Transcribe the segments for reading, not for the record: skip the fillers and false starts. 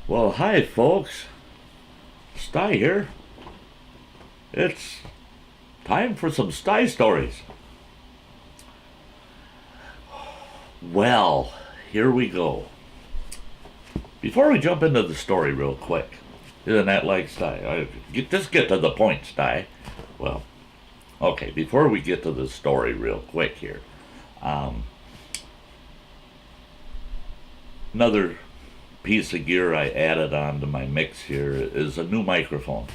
Well, hi, folks. Sty here. It's time for some Sty stories. Well, here we go. Before we jump into the story real quick, isn't that like Sty? Just get to the point, Sty. Well, okay, before we get to the story real quick here, um, another piece of gear I added onto my mix here is a new microphone.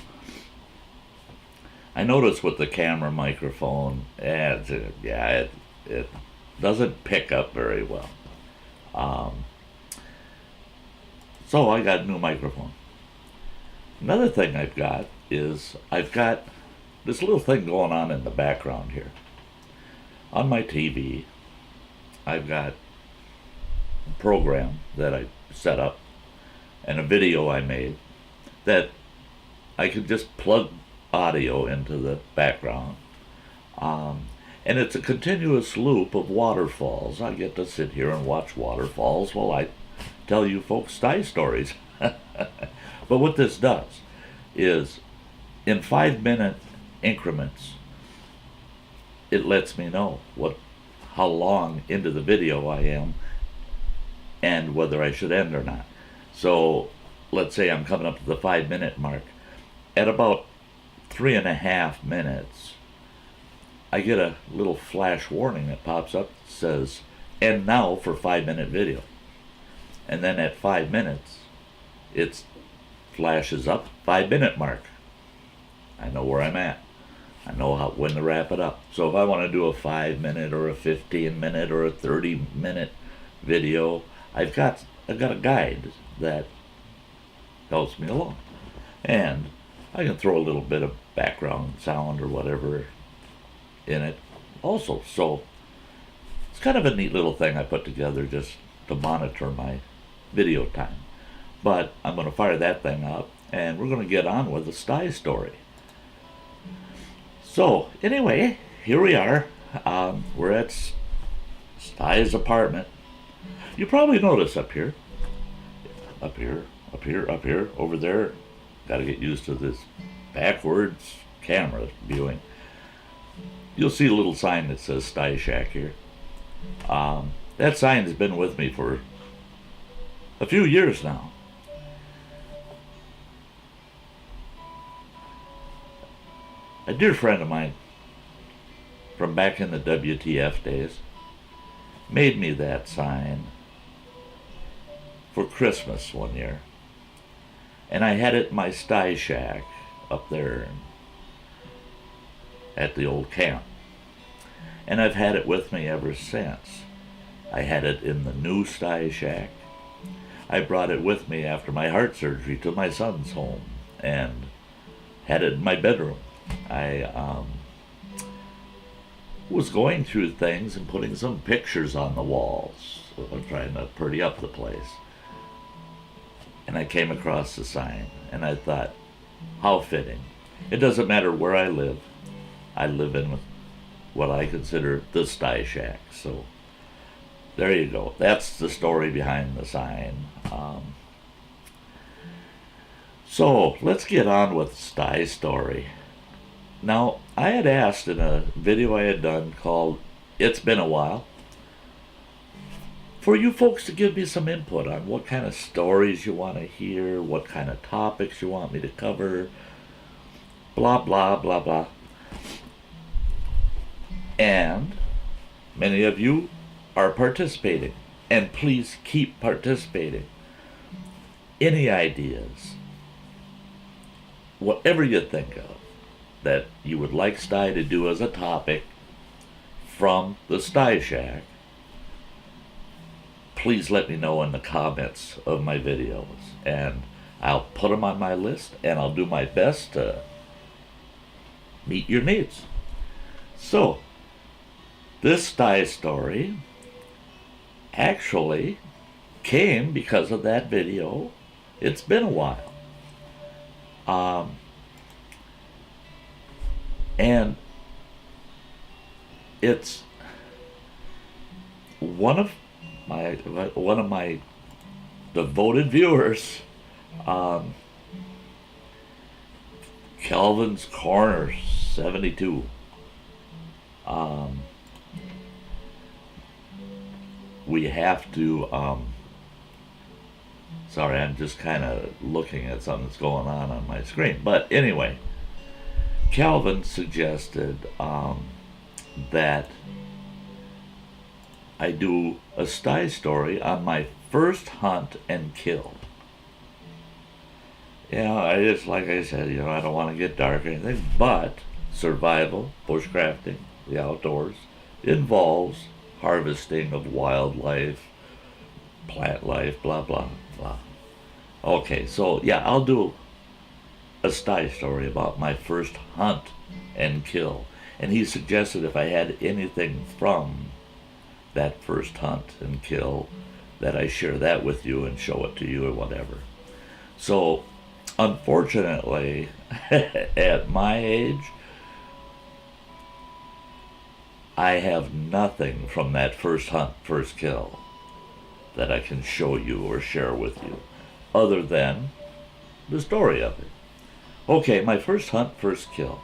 I noticed with the camera microphone, it doesn't pick up very well. So I got a new microphone. Another thing I've got is I've got this little thing going on in the background here. On my TV, I've got a program that I set up and a video I made that I could just plug audio into the background. And it's a continuous loop of waterfalls. I get to sit here and watch waterfalls while I tell you folks Sty stories. But what this does is, in 5-minute increments, it lets me know how long into the video I am and whether I should end or not. So let's say I'm coming up to the 5-minute mark. At about 3.5 minutes, I get a little flash warning that pops up that says, "End now for 5-minute video." And then at 5 minutes, it flashes up 5-minute mark. I know where I'm at. I know when to wrap it up. So if I want to do a 5-minute or a 15-minute or a 30-minute video, I've got a guide that helps me along. And I can throw a little bit of background sound or whatever in it also. So it's kind of a neat little thing I put together just to monitor my video time. But I'm going to fire that thing up and we're going to get on with the Sty story. So anyway, here we are. We're at Sty's apartment. You probably notice up here, over there. Got to get used to this backwards camera viewing. You'll see a little sign that says Sty Shack here. That sign has been with me for a few years now. A dear friend of mine from back in the WTF days made me that sign for Christmas one year. And I had it in my Sty Shack up there at the old camp. And I've had it with me ever since. I had it in the new Sty Shack. I brought it with me after my heart surgery to my son's home and had it in my bedroom. I was going through things and putting some pictures on the walls. So I'm trying to pretty up the place. And I came across the sign and I thought, how fitting. It doesn't matter where I live in what I consider the Sty Shack. So there you go. That's the story behind the sign. So let's get on with Sty's story. Now, I had asked in a video I had done called It's Been a While for you folks to give me some input on what kind of stories you want to hear, what kind of topics you want me to cover, blah, blah, blah, blah. And many of you are participating, and please keep participating. Any ideas, whatever you think of, that you would like Sty to do as a topic from the Sty Shack, please let me know in the comments of my videos, and I'll put them on my list, and I'll do my best to meet your needs. So, this Sty story actually came because of that video. It's been a while. And it's one of my devoted viewers Um, Calvin's Corner, 72. Um, we have to, sorry, I'm just kind of looking at something that's going on my screen. But anyway, Calvin suggested that I do a Stys story on my first hunt and kill. I just, like I said, I don't want to get dark or anything, but survival, bushcrafting, the outdoors, involves harvesting of wildlife, plant life, blah, blah, blah. Okay, so I'll do a Stys story about my first hunt and kill. And he suggested if I had anything from that first hunt and kill, that I share that with you and show it to you or whatever. So, unfortunately, at my age, I have nothing from that first hunt, first kill that I can show you or share with you, other than the story of it. Okay, my first hunt, first kill.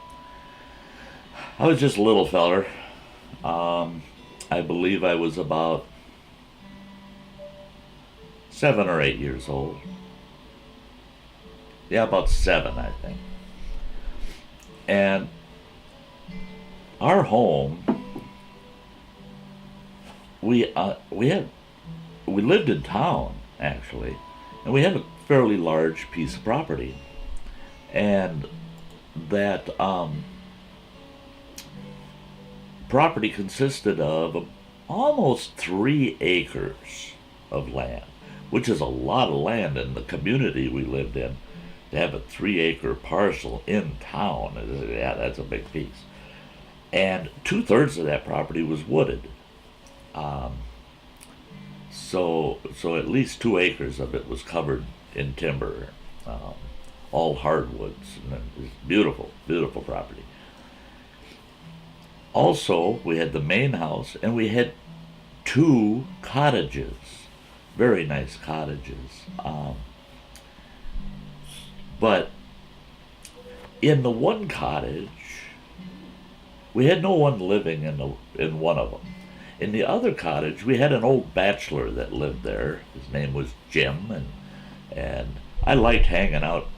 I was just a little feller. I believe I was about 7 or 8 years old. Yeah, about 7, I think. And our home, we lived in town, actually, and we had a fairly large piece of property, and that property consisted of almost 3 acres of land, which is a lot of land in the community we lived in. To have a 3-acre parcel in town, that's a big piece. And 2/3 of that property was wooded. So at least 2 acres of it was covered in timber, all hardwoods. And it was beautiful, beautiful property. Also, we had the main house, and we had 2 cottages, very nice cottages. But in the one cottage, we had no one living in one of them. In the other cottage, we had an old bachelor that lived there. His name was Jim, and I liked hanging out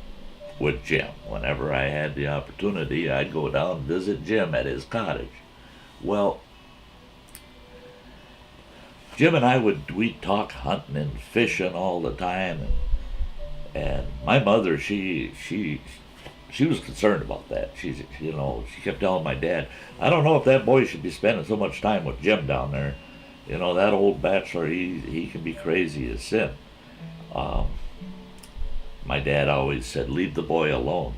with Jim. Whenever I had the opportunity, I'd go down and visit Jim at his cottage. Well, Jim and we'd talk hunting and fishing all the time, and my mother, she was concerned about that. She kept telling my dad, I don't know if that boy should be spending so much time with Jim down there. That old bachelor, he can be crazy as sin. My dad always said, leave the boy alone.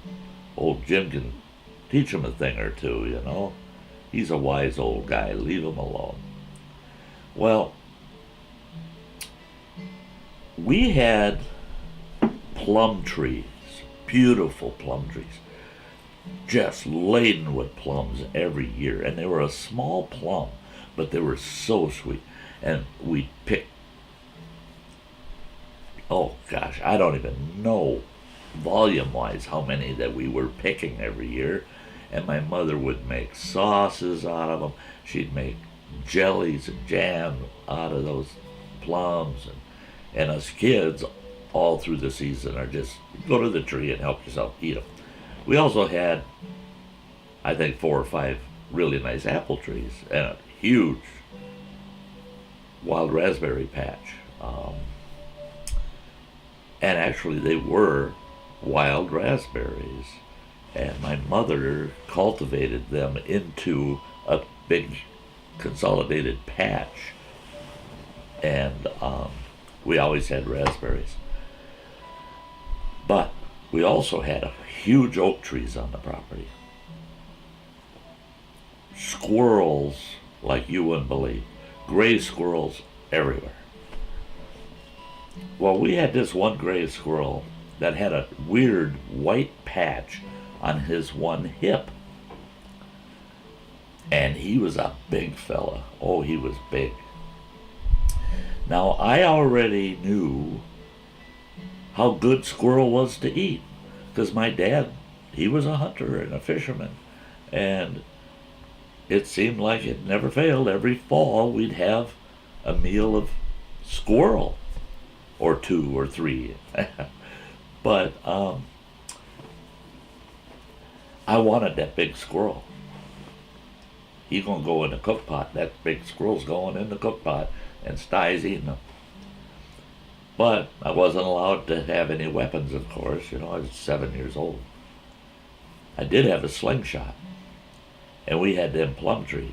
Old Jim can teach him a thing or two. He's a wise old guy. Leave him alone. Well, we had plum trees, beautiful plum trees, just laden with plums every year. And they were a small plum, but they were so sweet. And we'd pick, oh gosh, I don't even know volume-wise how many that we were picking every year. And my mother would make sauces out of them. She'd make jellies and jam out of those plums. And us kids, all through the season, are just go to the tree and help yourself eat them. We also had, I think, 4 or 5 really nice apple trees and a huge wild raspberry patch. And actually, they were wild raspberries. And my mother cultivated them into a big consolidated patch. And we always had raspberries. But we also had huge oak trees on the property. Squirrels like you wouldn't believe. Gray squirrels everywhere. Well, we had this one gray squirrel that had a weird white patch on his one hip. And he was a big fella. Oh, he was big. Now, I already knew how good squirrel was to eat. Because my dad, he was a hunter and a fisherman. And it seemed like it never failed. Every fall we'd have a meal of squirrel, or two or three. But I wanted that big squirrel. He's gonna go in the cook pot. That big squirrel's going in the cook pot, and Stys eating them. But I wasn't allowed to have any weapons, of course. I was 7 years old. I did have a slingshot, and we had them plum trees.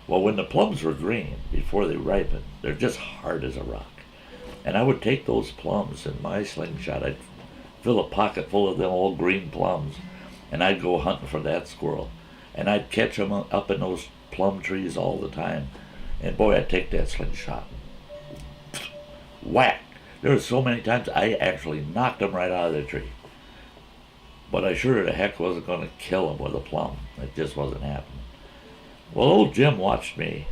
Well, when the plums were green, before they ripened, they're just hard as a rock. And I would take those plums in my slingshot. I'd fill a pocket full of them old green plums, and I'd go hunting for that squirrel. And I'd catch them up in those plum trees all the time. And boy, I'd take that slingshot. Whack! There were so many times I actually knocked them right out of the tree. But I sure the heck wasn't going to kill them with a plum. It just wasn't happening. Well, old Jim watched me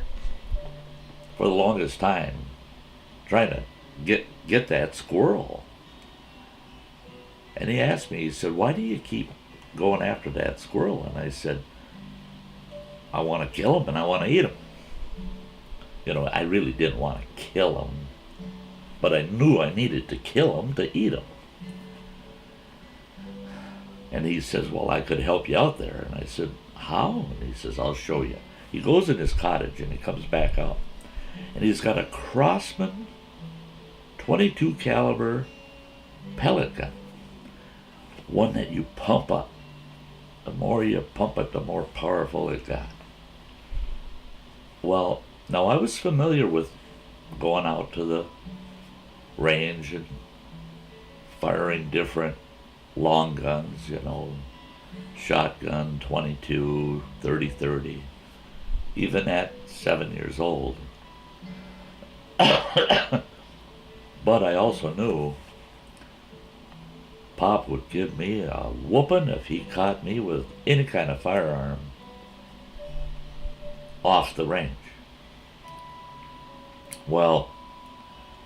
for the longest time trying to get that squirrel. And he asked me, he said, why do you keep going after that squirrel? And I said, I want to kill him and I want to eat him. I really didn't want to kill him, but I knew I needed to kill him to eat him. And he says, well, I could help you out there. And I said, how? And he says, I'll show you. He goes in his cottage and he comes back out. And he's got a Crossman 22 caliber pellet gun. One that you pump up. The more you pump it, the more powerful it got. Well, now I was familiar with going out to the range and firing different long guns, shotgun, 22, 30, even at 7 years old. But I also knew Pop would give me a whooping if he caught me with any kind of firearm off the range. Well,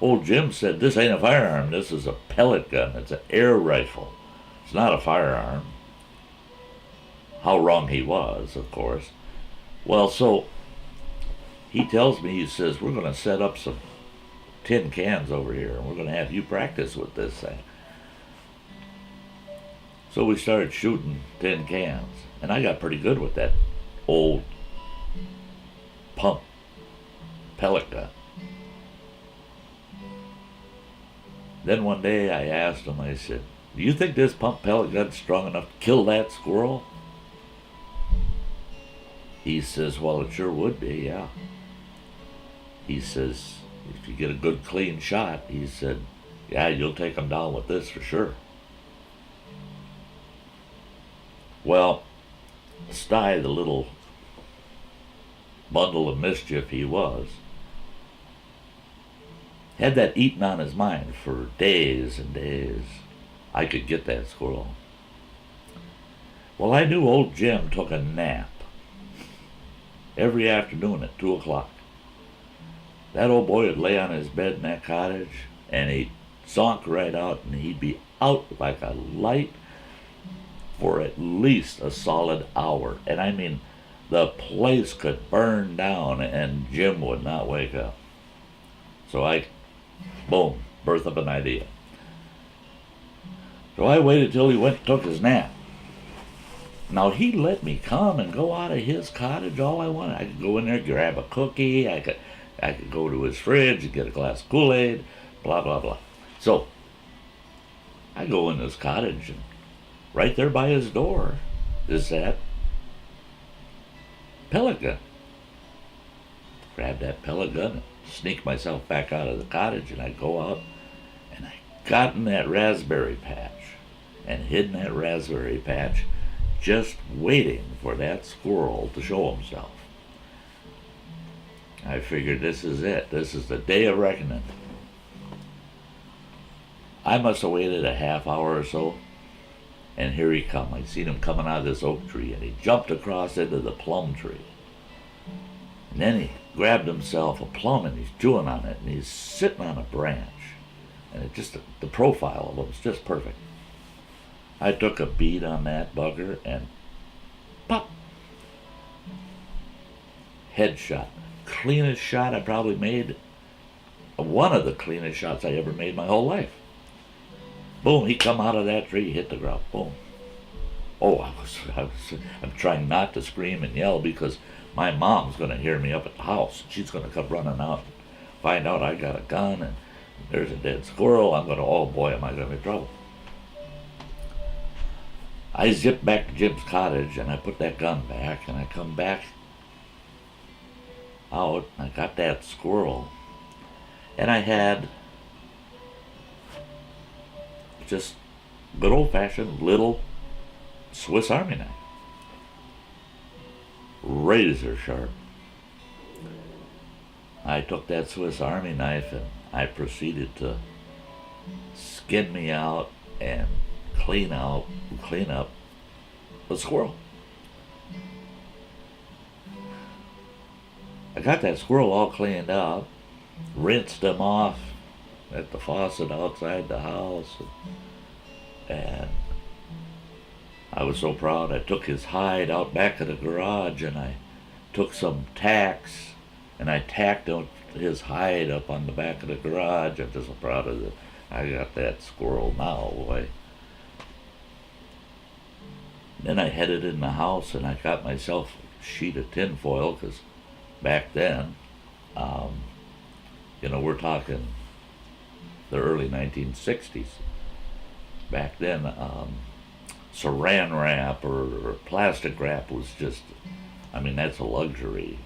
old Jim said, this ain't a firearm, this is a pellet gun, it's an air rifle. It's not a firearm. How wrong he was, of course. Well, so he tells me, he says, we're going to set up some tin cans over here, and we're going to have you practice with this thing. So we started shooting tin cans, and I got pretty good with that old pump pellet gun. Then one day I asked him, I said, do you think this pump pellet gun's strong enough to kill that squirrel? He says, well, it sure would be, yeah. He says, if you get a good clean shot, he said, yeah, you'll take him down with this for sure. Well, Sty, the little bundle of mischief he was, had that eating on his mind for days and days. I could get that squirrel. Well, I knew old Jim took a nap every afternoon at 2 o'clock. That old boy would lay on his bed in that cottage, and he'd zonk right out, and he'd be out like a light for at least a solid hour. And I mean, the place could burn down, and Jim would not wake up. So boom, birth of an idea. So I waited till he went and took his nap. Now, he let me come and go out of his cottage all I wanted. I could go in there, grab a cookie. I could go to his fridge and get a glass of Kool-Aid, blah, blah, blah. So I go in his cottage, and right there by his door is that pellet gun. Grab that pellet gun and sneak myself back out of the cottage, and I go out, and I got in that raspberry patch and hid in that raspberry patch, just waiting for that squirrel to show himself. I figured, this is it. This is the day of reckoning. I must have waited a half hour or so, and here he come. I seen him coming out of this oak tree, and he jumped across into the plum tree. And then he grabbed himself a plum, and he's chewing on it, and he's sitting on a branch. And it just, the profile of it was just perfect. I took a bead on that bugger and pop! Headshot. Cleanest shot I probably made. One of the cleanest shots I ever made my whole life. Boom, he come out of that tree, hit the ground. Boom. Oh, I'm trying not to scream and yell because my mom's going to hear me up at the house. She's going to come running out and find out I got a gun and there's a dead squirrel. I'm going to, oh boy, am I going to be in trouble. I zipped back to Jim's cottage and I put that gun back and I come back out and I got that squirrel. And I had just good old-fashioned little Swiss Army knife. Razor sharp. I took that Swiss Army knife and I proceeded to skin me out and clean up the squirrel. I got that squirrel all cleaned up, rinsed him off at the faucet outside the house, and I was so proud. I took his hide out back of the garage and I took some tacks and I tacked his hide up on the back of the garage. I'm just so proud of it. I got that squirrel now, boy. Then I headed in the house and I got myself a sheet of tinfoil because back then, we're talking the early 1960s. Back then, saran wrap or plastic wrap was just, that's a luxury.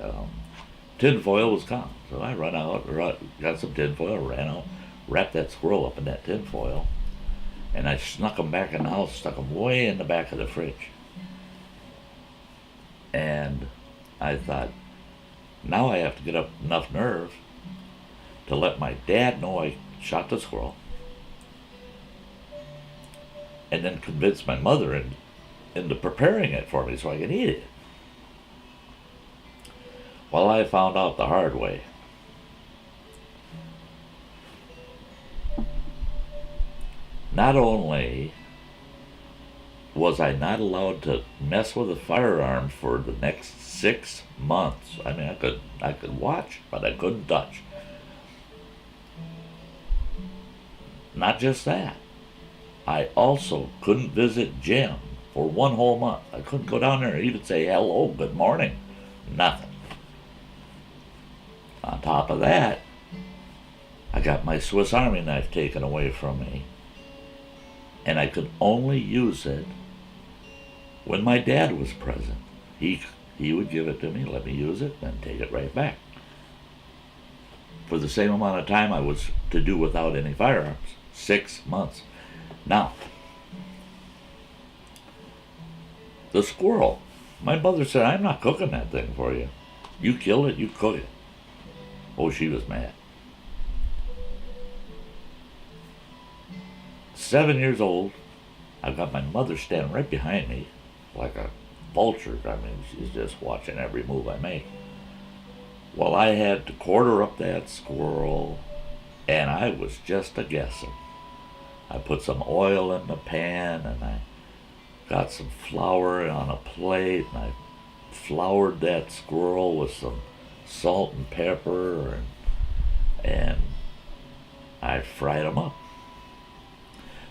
Tinfoil was common. So I run out, got some tinfoil, ran out, wrapped that squirrel up in that tinfoil, and I snuck him back in the house, stuck him way in the back of the fridge. And I thought, now I have to get up enough nerve to let my dad know I shot the squirrel, and then convince my mother into preparing it for me so I could eat it. Well, I found out the hard way. Not only was I not allowed to mess with a firearm for the next 6 months. I could watch, but I couldn't touch. Not just that. I also couldn't visit Jim for 1 whole month. I couldn't go down there and even say hello, good morning. Nothing. On top of that, I got my Swiss Army knife taken away from me. And I could only use it when my dad was present. He would give it to me, let me use it, and take it right back. For the same amount of time I was to do without any firearms. 6 months. Now, the squirrel. My mother said, I'm not cooking that thing for you. You kill it, you cook it. Oh, she was mad. 7 years old, I've got my mother standing right behind me like a vulture. She's just watching every move I make. Well, I had to quarter up that squirrel, and I was just a guessing. I put some oil in the pan, and I got some flour on a plate, and I floured that squirrel with some salt and pepper, and I fried them up.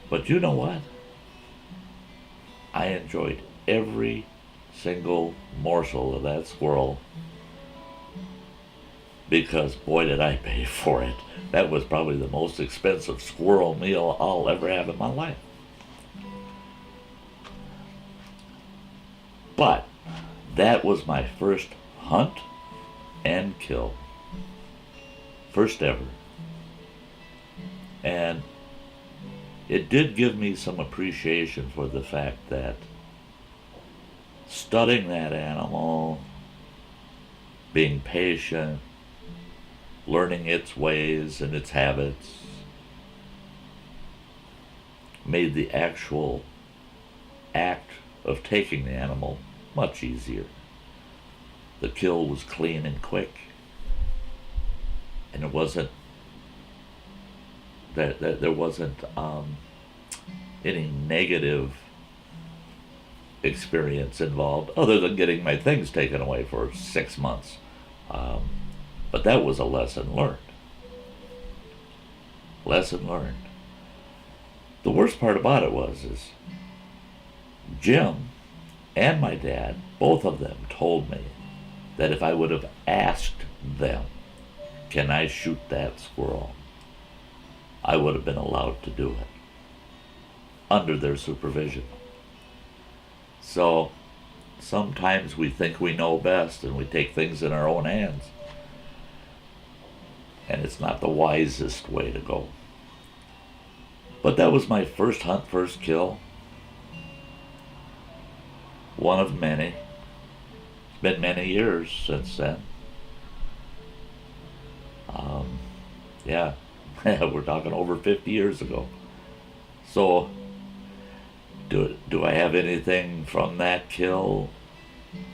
But you know what? I enjoyed every single morsel of that squirrel because, boy, did I pay for it. That was probably the most expensive squirrel meal I'll ever have in my life. But that was my first hunt and kill. First ever. And it did give me some appreciation for the fact that studying that animal, being patient, learning its ways and its habits, made the actual act of taking the animal much easier. The kill was clean and quick, and it wasn't There wasn't any negative experience involved other than getting my things taken away for 6 months. But that was a lesson learned. Lesson learned. The worst part about it is Jim and my dad, both of them, told me that if I would have asked them, can I shoot that squirrel, I would have been allowed to do it under their supervision. So sometimes we think we know best and we take things in our own hands. And it's not the wisest way to go. But that was my first hunt, first kill. One of many. It's been many years since then. Yeah, we're talking over 50 years ago. So, do I have anything from that kill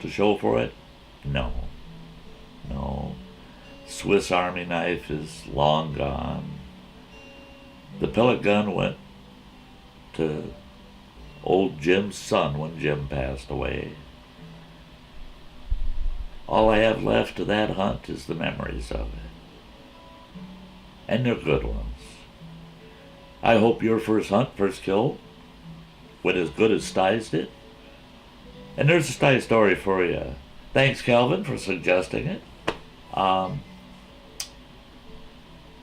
to show for it? No. No. Swiss Army knife is long gone. The pellet gun went to old Jim's son when Jim passed away. All I have left of that hunt is the memories of it. And they're good ones. I hope your first hunt, first kill, went as good as Stys did. And there's a Stys story for you. Thanks, Calvin, for suggesting it.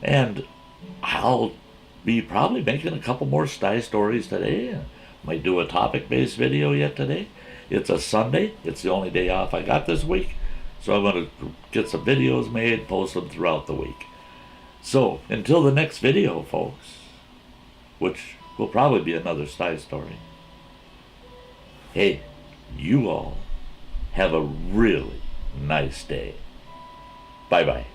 And I'll be probably making a couple more Stys stories today. Might do a topic-based video yet today. It's a Sunday. It's the only day off I got this week. So I'm going to get some videos made, post them throughout the week. So, until the next video, folks, which will probably be another Stys story. Hey, you all have a really nice day. Bye-bye.